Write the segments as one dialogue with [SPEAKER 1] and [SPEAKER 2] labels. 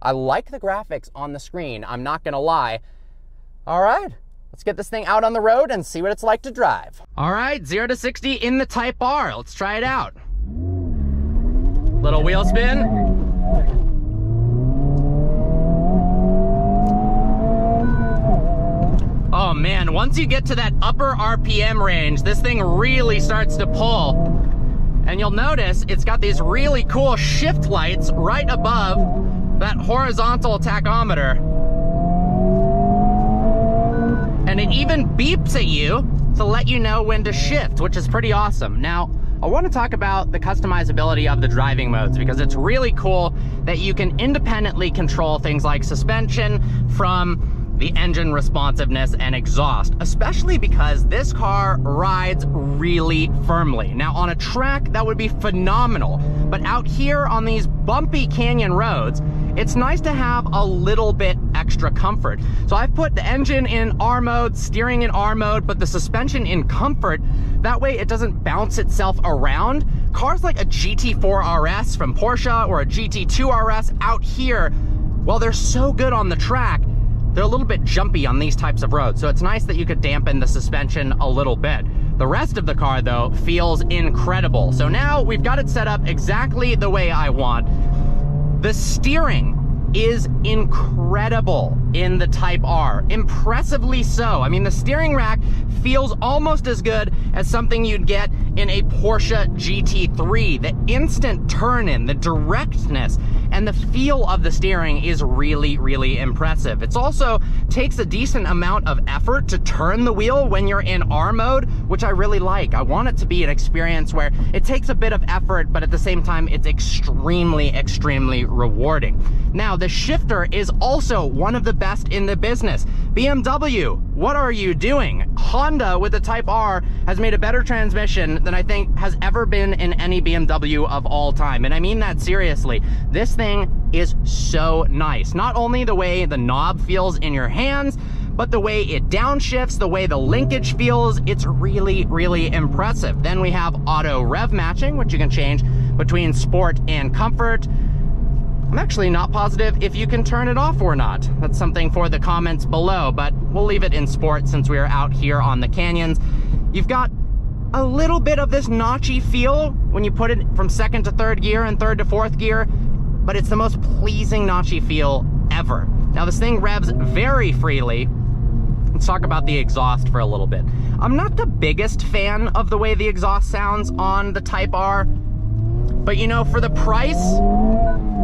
[SPEAKER 1] I like the graphics on the screen, I'm not gonna lie. All right, let's get this thing out on the road and see what it's like to drive. All right, 0 to 60 in the Type R. Let's try it out. Little wheel spin. Oh man, once you get to that upper RPM range, this thing really starts to pull. And you'll notice it's got these really cool shift lights right above that horizontal tachometer. And it even beeps at you to let you know when to shift, which is pretty awesome. Now, I want to talk about the customizability of the driving modes because it's really cool that you can independently control things like suspension from the engine responsiveness and exhaust, especially because this car rides really firmly. Now on a track, that would be phenomenal, but out here on these bumpy canyon roads, it's nice to have a little bit extra comfort. So I've put the engine in R mode, steering in R mode, but the suspension in comfort. That way it doesn't bounce itself around. Cars like a GT4 RS from Porsche or a GT2 RS out here, while they're so good on the track, they're a little bit jumpy on these types of roads, so it's nice that you could dampen the suspension a little bit. The rest of the car, though, feels incredible. So now we've got it set up exactly the way I want. The steering is incredible in the Type R, impressively so. I mean, the steering rack feels almost as good as something you'd get in a Porsche GT3. The instant turn-in, the directness, and the feel of the steering is really, really impressive. It also takes a decent amount of effort to turn the wheel when you're in R mode, which I really like. I want it to be an experience where it takes a bit of effort, but at the same time, it's extremely, extremely rewarding. Now, the shifter is also one of the best in the business. BMW, what are you doing? Honda with the Type R has made a better transmission than I think has ever been in any BMW of all time. And I mean that seriously. This thing is so nice. Not only the way the knob feels in your hands, but the way it downshifts, the way the linkage feels, it's really, really impressive. Then we have auto rev matching, which you can change between sport and comfort. I'm actually not positive if you can turn it off or not. That's something for the comments below, but we'll leave it in sport since we are out here on the canyons. You've got a little bit of this notchy feel when you put it from second to third gear and third to fourth gear, but it's the most pleasing notchy feel ever. Now this thing revs very freely. Let's talk about the exhaust for a little bit. I'm not the biggest fan of the way the exhaust sounds on the Type R, but you know, for the price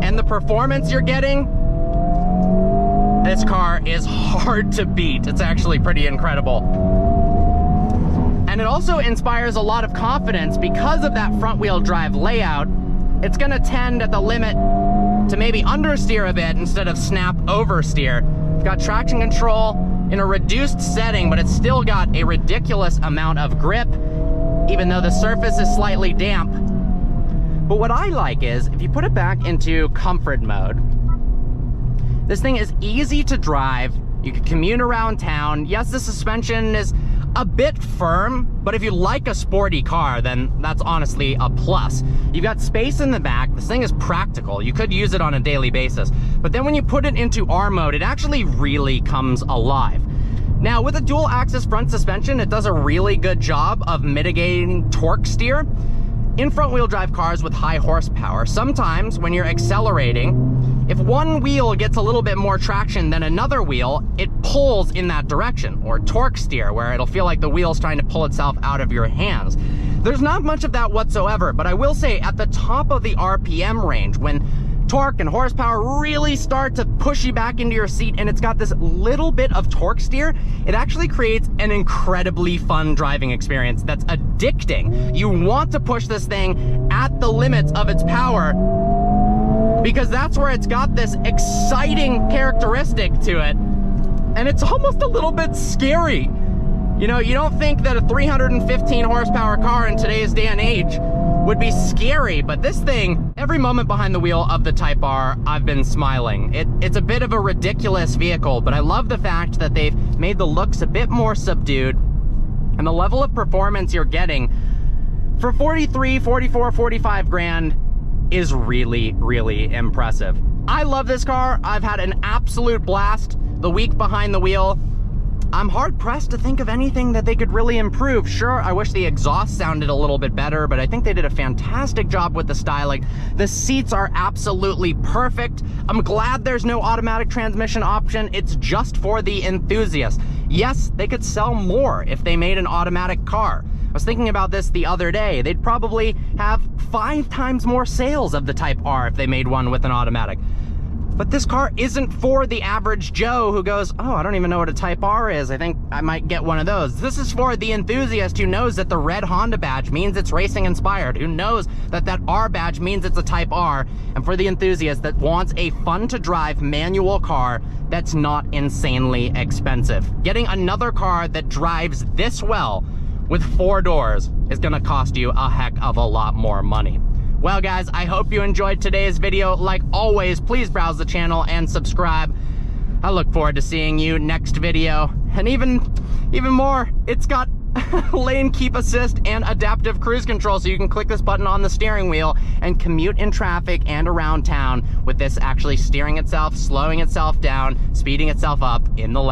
[SPEAKER 1] and the performance you're getting, this car is hard to beat. It's actually pretty incredible. And it also inspires a lot of confidence because of that front wheel drive layout. It's gonna tend at the limit to maybe understeer a bit instead of snap oversteer. It's got traction control in a reduced setting, but it's still got a ridiculous amount of grip, even though the surface is slightly damp. But what I like is, if you put it back into comfort mode, this thing is easy to drive. You can commute around town. Yes, the suspension is a bit firm, but if you like a sporty car, then that's honestly a plus. You've got space in the back. This thing is practical. You could use it on a daily basis. But then when you put it into R mode, it actually really comes alive. Now, with a dual axis front suspension, it does a really good job of mitigating torque steer. In front-wheel drive cars with high horsepower, sometimes when you're accelerating, if one wheel gets a little bit more traction than another wheel, it pulls in that direction, or torque steer, where it'll feel like the wheel's trying to pull itself out of your hands. There's not much of that whatsoever, but I will say at the top of the RPM range, when torque and horsepower really start to push you back into your seat and it's got this little bit of torque steer, it actually creates an incredibly fun driving experience that's addicting. You want to push this thing at the limits of its power because that's where it's got this exciting characteristic to it, and it's almost a little bit scary. You know, you don't think that a 315 horsepower car in today's day and age would be scary, but this thing, every moment behind the wheel of the Type R, I've been smiling. It's a bit of a ridiculous vehicle, but I love the fact that they've made the looks a bit more subdued, and the level of performance you're getting for 43, 44, 45 grand is really, really impressive. I love this car. I've had an absolute blast the week behind the wheel. I'm hard pressed to think of anything that they could really improve. Sure, I wish the exhaust sounded a little bit better, but I think they did a fantastic job with the styling. The seats are absolutely perfect. I'm glad there's no automatic transmission option. It's just for the enthusiast. Yes, they could sell more if they made an automatic car. I was thinking about this the other day. They'd probably have 5 times more sales of the Type R if they made one with an automatic. But this car isn't for the average Joe who goes, oh, I don't even know what a Type R is. I think I might get one of those. This is for the enthusiast who knows that the red Honda badge means it's racing inspired, who knows that that R badge means it's a Type R, and for the enthusiast that wants a fun to drive manual car that's not insanely expensive. Getting another car that drives this well with 4 doors is gonna cost you a heck of a lot more money. Well guys, I hope you enjoyed today's video. Like always, please browse the channel and subscribe. I look forward to seeing you next video. And even more, it's got lane keep assist and adaptive cruise control, so you can click this button on the steering wheel and commute in traffic and around town with this actually steering itself, slowing itself down, speeding itself up in the lane.